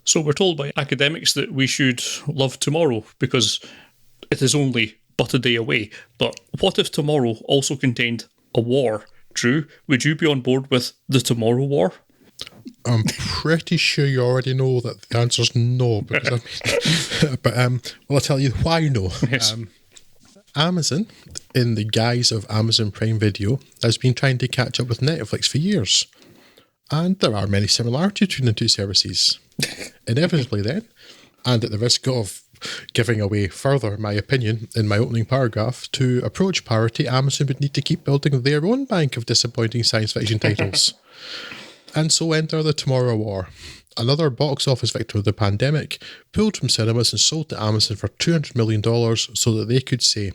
So we're told by academics that we should love tomorrow because it is only but a day away. But what if tomorrow also contained a war? Drew, would you be on board with the Tomorrow War? I'm pretty sure you already know that the answer's no. Because I'll tell you why no. Yes. Amazon, in the guise of Amazon Prime Video, has been trying to catch up with Netflix for years. And there are many similarities between the two services. Inevitably then, and at the risk of giving away further my opinion in my opening paragraph, to approach parity, Amazon would need to keep building their own bank of disappointing science fiction titles. And so enter the Tomorrow War, another box office victim of the pandemic, pulled from cinemas and sold to Amazon for $200 million so that they could say,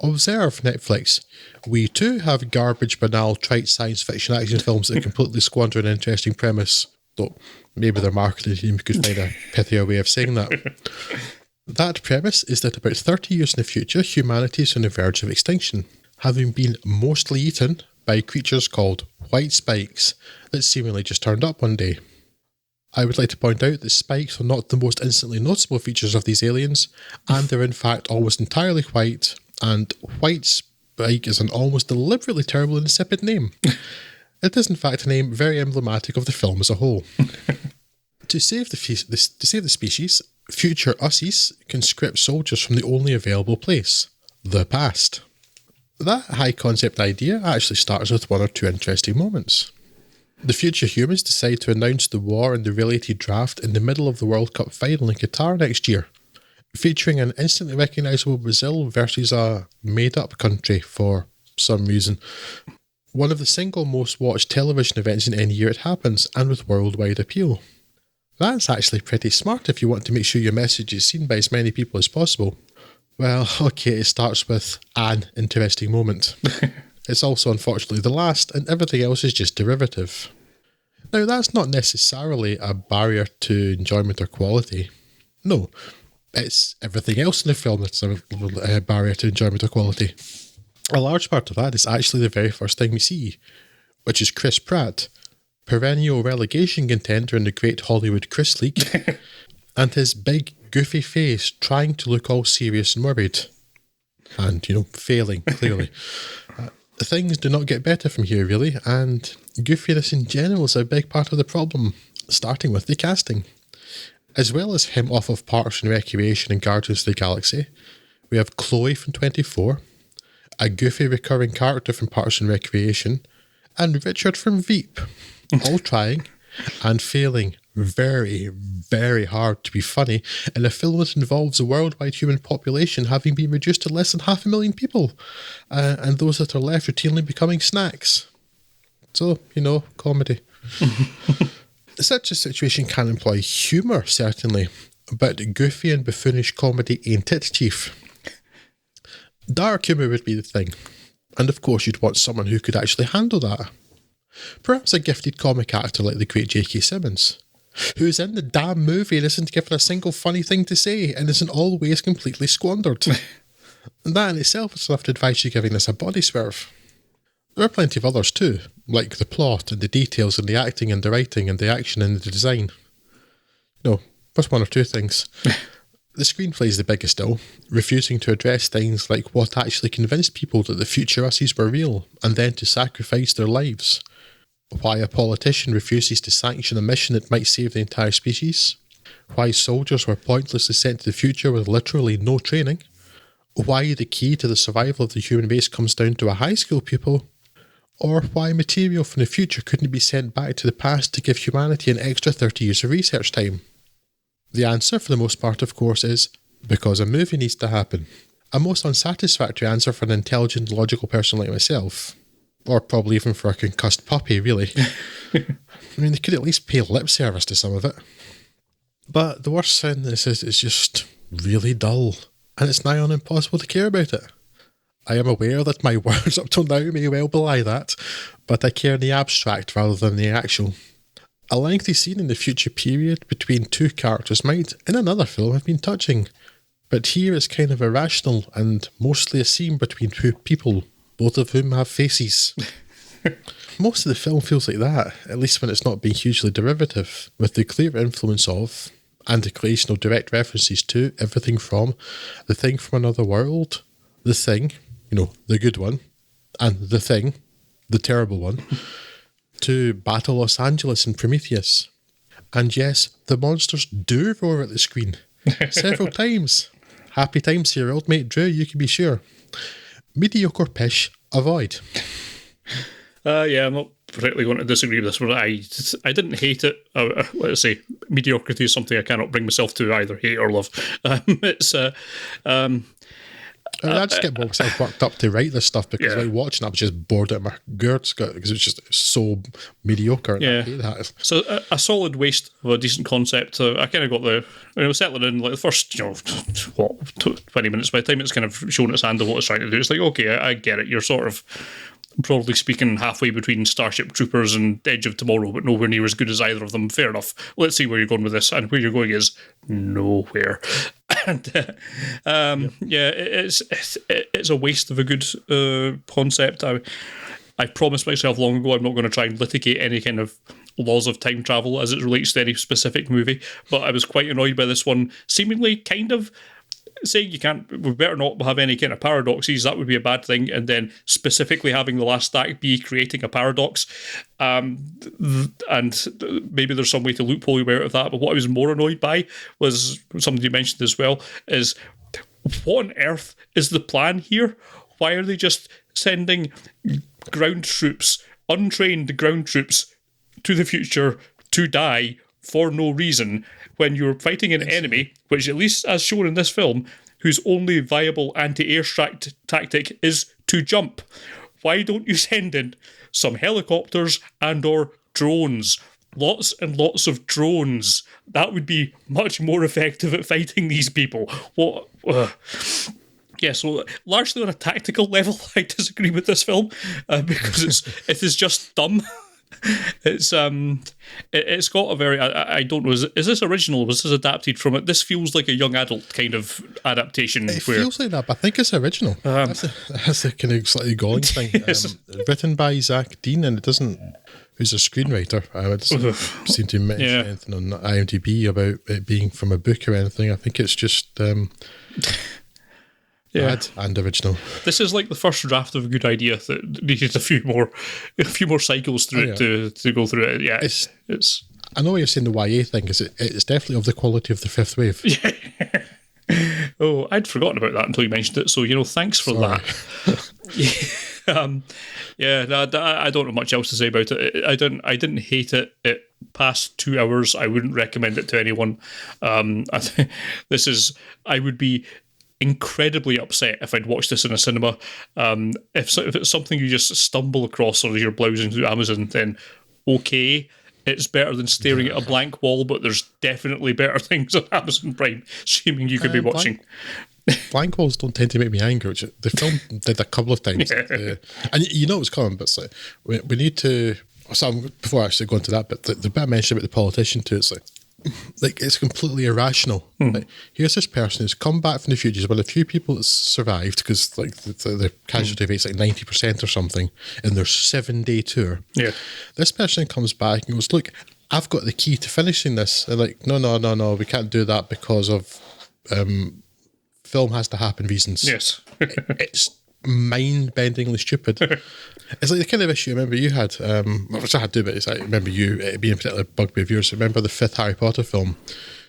"Observe, Netflix, we too have garbage, banal, trite science fiction action films that completely squander an interesting premise." Though maybe their marketing team could find a pithier way of saying that. That premise is that about 30 years in the future, humanity is on the verge of extinction, having been mostly eaten by creatures called white spikes that seemingly just turned up one day. I would like to point out that spikes are not the most instantly noticeable features of these aliens, and they're in fact almost entirely white, and white spike is an almost deliberately terrible and insipid name. It is in fact a name very emblematic of the film as a whole. To save the species, future Ussies conscript soldiers from the only available place, the past. That high concept idea actually starts with one or two interesting moments. The future humans decide to announce the war and the related draft in the middle of the World Cup final in Qatar next year, featuring an instantly recognisable Brazil versus a made-up country for some reason. One of the single most watched television events in any year it happens, and with worldwide appeal. That's actually pretty smart if you want to make sure your message is seen by as many people as possible. Well, okay, it starts with an interesting moment. It's also unfortunately the last, and everything else is just derivative. Now, that's not necessarily a barrier to enjoyment or quality. No, it's everything else in the film that's a barrier to enjoyment or quality. A large part of that is actually the very first thing we see, which is Chris Pratt, perennial relegation contender in the Great Hollywood Chris League, and his big, goofy face trying to look all serious and worried. And, failing, clearly. Things do not get better from here, really, and goofiness in general is a big part of the problem, starting with the casting. As well as him off of Parks and Recreation and Guardians of the Galaxy, we have Chloe from 24, a goofy recurring character from Parks and Recreation, and Richard from Veep, all trying and failing very, very hard to be funny in a film that involves a worldwide human population having been reduced to less than 500,000 people, and those that are left routinely becoming snacks. So, comedy. Such a situation can employ humour, certainly, but goofy and buffoonish comedy ain't it, Chief. Dark humour would be the thing, and of course you'd want someone who could actually handle that. Perhaps a gifted comic actor like the great J.K. Simmons, who's in the damn movie and isn't given a single funny thing to say and isn't always completely squandered. And that in itself is enough to advise you giving this a body swerve. There are plenty of others too, like the plot and the details and the acting and the writing and the action and the design. Just one or two things. The screenplay is the biggest still, refusing to address things like what actually convinced people that the future Ussies were real, and then to sacrifice their lives. Why a politician refuses to sanction a mission that might save the entire species. Why soldiers were pointlessly sent to the future with literally no training. Why the key to the survival of the human race comes down to a high school pupil. Or why material from the future couldn't be sent back to the past to give humanity an extra 30 years of research time. The answer, for the most part, of course, is because a movie needs to happen. A most unsatisfactory answer for an intelligent, logical person like myself. Or probably even for a concussed puppy, really. They could at least pay lip service to some of it. But the worst thing is it's just really dull, and it's nigh on impossible to care about it. I am aware that my words up till now may well belie that, but I care in the abstract rather than the actual. A lengthy scene in the future period between two characters might, in another film, have been touching, but here it's kind of irrational and mostly a scene between two people, both of whom have faces. Most of the film feels like that, at least when it's not being hugely derivative, with the clear influence of and the creation of direct references to everything from The Thing from Another World, The Thing, the good one, and The Thing, the terrible one, to Battle Los Angeles and Prometheus. And yes, the monsters do roar at the screen several times. Happy times here, old mate Drew, you can be sure. Mediocre pish, avoid. Yeah, I'm not particularly going to disagree with this one. I didn't hate it. Let's say mediocrity is something I cannot bring myself to either hate or love. I just get myself worked up to write this stuff because while watching it, I was just bored out of my gourds because it was just so mediocre. And I hate that. So a solid waste of a decent concept. I kind of got settling in like the first 20 minutes. By the time it's kind of shown its hand of what it's trying to do, it's like, okay, I get it. You're sort of, broadly speaking, halfway between Starship Troopers and Edge of Tomorrow, but nowhere near as good as either of them. Fair enough. Let's see where you're going with this, and where you're going is nowhere. And it's a waste of a good concept. I promised myself long ago I'm not going to try and litigate any kind of laws of time travel as it relates to any specific movie, but I was quite annoyed by this one, seemingly kind of saying we better not have any kind of paradoxes, that would be a bad thing, and then specifically having the last act be creating a paradox, and maybe there's some way to loophole your way out of that. But what I was more annoyed by was something you mentioned as well, is what on earth is the plan here? Why are they just sending ground troops, untrained ground troops, to the future to die for no reason, when you're fighting an enemy, which at least as shown in this film, whose only viable anti-airstrike tactic is to jump? Why don't you send in some helicopters and or drones? Lots and lots of drones. That would be much more effective at fighting these people. What? Yeah, so largely on a tactical level, I disagree with this film because it is just dumb. It's got a very, I don't know, is this original? Was this adapted from it? This feels like a young adult kind of adaptation. It feels like that, but I think it's original. That's a kind of slightly galling thing. Yes. Written by Zach Dean, and it doesn't, who's a screenwriter. It doesn't seem to mention anything on IMDb about it being from a book or anything. I think it's just bad and original. This is like the first draft of a good idea that needed a few more cycles through it to go through it. Yeah, it's. I know what you're saying. The YA thing is it's definitely of the quality of the Fifth Wave. Yeah. Oh, I'd forgotten about that until you mentioned it. So thanks for that. I don't know much else to say about it. I didn't hate it. It past 2 hours. I wouldn't recommend it to anyone. I would be incredibly upset if I'd watched this in a cinema. If it's something you just stumble across or you're browsing through Amazon, then okay, it's better than staring at a blank wall, but there's definitely better things on Amazon Prime streaming you could be watching. Blank walls don't tend to make me angry, which the film did a couple of times. And you know it's coming, but it's like, we need to... So before I actually go into that, but the bit I mentioned about the politician too, it's like it's completely irrational. Like, here's this person who's come back from the future. There's been a few people that's survived because like the casualty rate's like 90% or something in their 7-day tour. Yeah, this person comes back and goes, "Look, I've got the key to finishing this." And like, no, we can't do that because of film has to happen reasons. Yes, it's mind-bendingly stupid. It's like the kind of issue I remember you had, which I had to do, but it's like, I remember you, it being a particular bugbear of yours. Remember the 5th Harry Potter film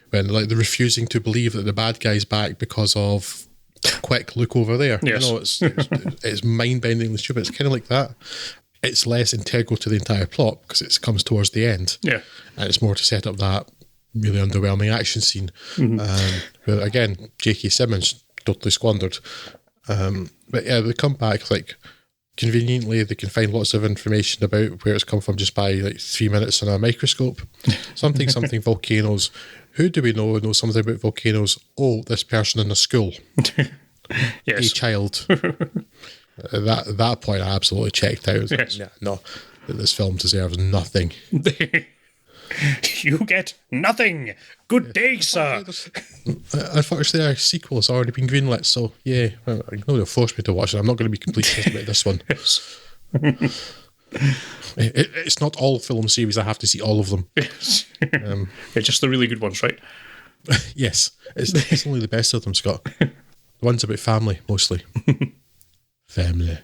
when like they're refusing to believe that the bad guy's back because of quick look over there. Yes. It's mind-bendingly stupid. It's kind of like that. It's less integral to the entire plot because it comes towards the end. Yeah, and it's more to set up that really underwhelming action scene. Where again, J.K. Simmons totally squandered. But yeah, they come back like conveniently. They can find lots of information about where it's come from just by like 3 minutes on a microscope. Something volcanoes. Who do we know knows something about volcanoes? Oh, this person in a school. Yes, a child. At that point, I absolutely checked out. Yes. Yeah, no, this film deserves nothing. You get nothing. Good day, sir. Unfortunately, our sequel has already been greenlit, so yeah, I know they'll force me to watch it. I'm not going to be completely pissed about this one. Yes. It's not all film series. I have to see all of them. Yes. Just the really good ones, right? Yes, it's only the best of them, Scott. The ones about family, mostly. Family.